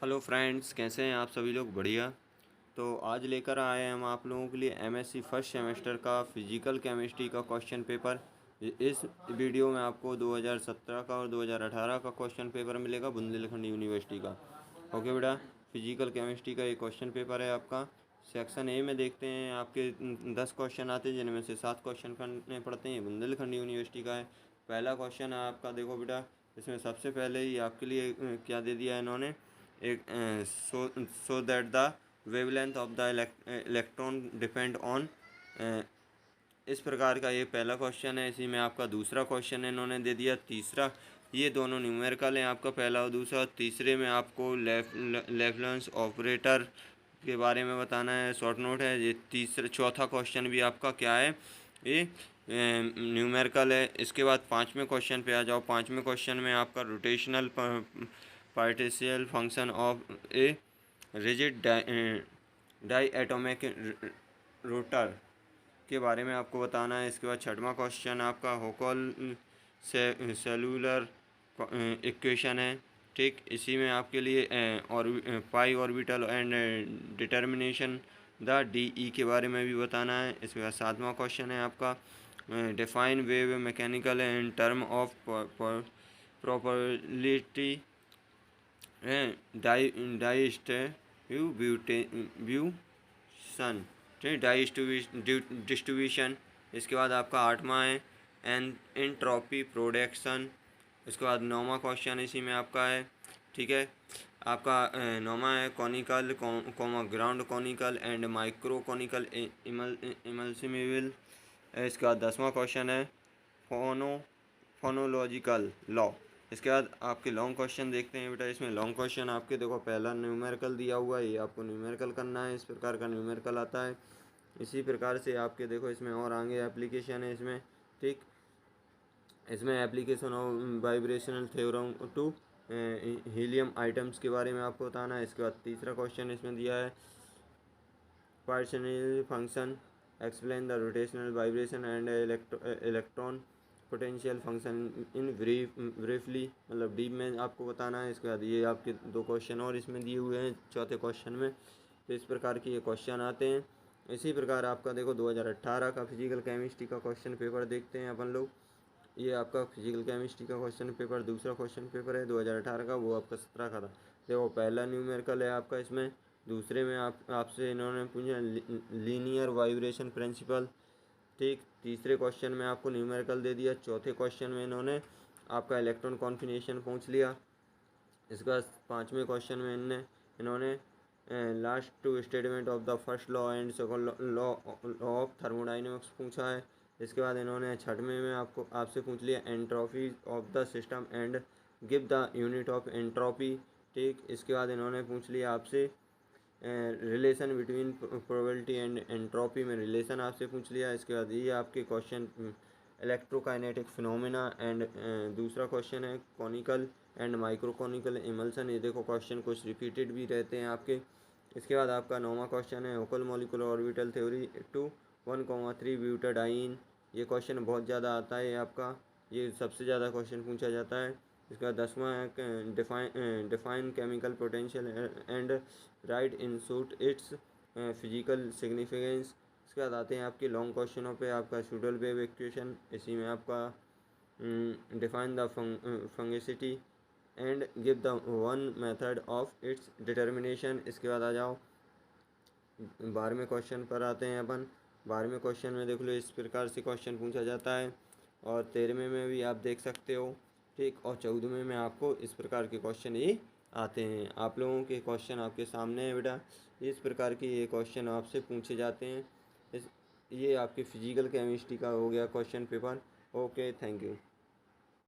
Hello friends, कैसे हैं आप सभी लोग? बढ़िया। तो आज लेकर आए हैं हम आप लोगों के लिए एमएससी फर्स्ट सेमेस्टर का फिजिकल केमिस्ट्री का क्वेश्चन पेपर। इस वीडियो में आपको 2017 का और 2018 का क्वेश्चन पेपर मिलेगा बुंदेलखंड यूनिवर्सिटी का। ओके बेटा, फिजिकल केमिस्ट्री का ये क्वेश्चन पेपर है आपका। सेक्शन ए में देखते हैं आपके 10 क्वेश्चन आते हैं, जिनमें से 7 क्वेश्चन करने पड़ते हैं। बुंदेलखंड यूनिवर्सिटी का है। पहला क्वेश्चन है आपका, देखो बेटा, इसमें सबसे पहले ही आपके लिए क्या दे दिया है इन्होंने, एक so that the wavelength of the electron depend on. इस प्रकार का ये पहला क्वेश्चन है। इसी में आपका दूसरा क्वेश्चन है इन्होंने दे दिया। तीसरा, ये दोनों न्यूमेरिकल हैं आपका, पहला और दूसरा। तीसरे में आपको लेफ्लेंस ऑपरेटर के बारे में बताना है, शॉर्ट नोट है ये। तीसरा चौथा क्वेश्चन भी आपका क्या है, ये न्यूमेरिकल है। इसके बाद पाँचवें क्वेश्चन पे आ जाओ। पाँचवें क्वेश्चन में आपका rotational partition function of a rigid diatomic rotor के बारे में आपको बताना है। इसके बाद छठवां क्वेश्चन आपका होकल से सेलुलर इक्वेशन है। ठीक, इसी में आपके लिए और pi orbital and determination the d के बारे में भी बताना है। इसके बाद सातवां क्वेश्चन है आपका, define wave mechanical in term of probability distribution. ठीक, डिस्ट्रीब्यूशन। इसके बाद आपका आठवां है एन एंट्रोपी प्रोडक्शन। इसके बाद नौवां क्वेश्चन इसी में आपका है। ठीक है, आपका नौवां है canonical comma grand canonical and microcanonical ensemble. इसके बाद 10वां क्वेश्चन है फोनोलॉजिकल लॉ। इसके बाद आपके लॉन्ग क्वेश्चन देखते हैं बेटा। इसमें लॉन्ग क्वेश्चन आपके देखो, पहला न्यूमेरिकल दिया हुआ है, ये आपको न्यूमेरिकल करना है। इस प्रकार का न्यूमेरिकल आता है। इसी प्रकार से आपके देखो इसमें और आगे एप्लीकेशन है इसमें। ठीक, इसमें application of vibrational theorem to helium items के बारे में आपको बताना है। इसके बाद तीसरा क्वेश्चन इसमें दिया है, partition function explain the rotational vibration and electron potential function in briefly, मतलब डीप में आपको बताना है। इसके बाद ये आपके दो क्वेश्चन और इसमें दिए हुए हैं चौथे क्वेश्चन में। तो इस प्रकार के ये क्वेश्चन आते हैं। इसी प्रकार आपका देखो 2018 का फिजिकल केमिस्ट्री का क्वेश्चन पेपर देखते हैं अपन लोग। ये आपका फिजिकल केमिस्ट्री का क्वेश्चन पेपर दूसरा क्वेश्चन पेपर है 2018 का, वो आपका 17 का था। देखो पहला न्यूमेरिकल है आपका इसमें। दूसरे में आपसे इन्होंने पूछा लीनियर वाइब्रेशन प्रिंसिपल। ठीक, तीसरे क्वेश्चन में आपको न्यूमेरिकल दे दिया। चौथे क्वेश्चन में इन्होंने आपका इलेक्ट्रॉन कॉन्फिनेशन पूछ लिया। इसके बाद पाँचवें क्वेश्चन में इन्होंने last two statement of the first law and second law of thermodynamics पूछा है। इसके बाद इन्होंने छठवें में आपसे पूछ लिया entropy of the system and give the unit of entropy. ठीक, इसके बाद इन्होंने पूछ लिया आपसे relation between probability and entropy में रिलेशन आपसे पूछ लिया। इसके बाद ये आपके क्वेश्चन इलेक्ट्रोकाइनेटिक फिनोमेना एंड दूसरा क्वेश्चन है कॉनिकल एंड माइक्रोकॉनिकल इमल्सन। ये देखो क्वेश्चन कुछ रिपीटेड भी रहते हैं आपके। इसके बाद आपका नौवां क्वेश्चन है Huckel molecular orbital theory to 1,3 butadiene. ये क्वेश्चन बहुत ज़्यादा आता है आपका, ये सबसे ज़्यादा क्वेश्चन पूछा जाता है। इसका 10वां है define chemical potential and right in suit it's physical significance. इसके बाद आते हैं आपके लॉन्ग क्वेश्चनों पे। आपका सूडल वेव इक्वेशन, इसी में आपका define the fugacity and give the one method of its determination. इसके बाद आ जाओ 12वें क्वेश्चन पर आते हैं अपन। 12वें क्वेश्चन में देख लो इस प्रकार से क्वेश्चन पूछा जाता है, और 13वें में भी आप देख सकते हो। ठीक, और 14वें में आपको इस प्रकार के क्वेश्चन ही आते हैं। आप लोगों के क्वेश्चन आपके सामने है बेटा। इस प्रकार के ये क्वेश्चन आपसे पूछे जाते हैं। ये आपके फिजिकल केमिस्ट्री का हो गया question paper. Okay, thank you.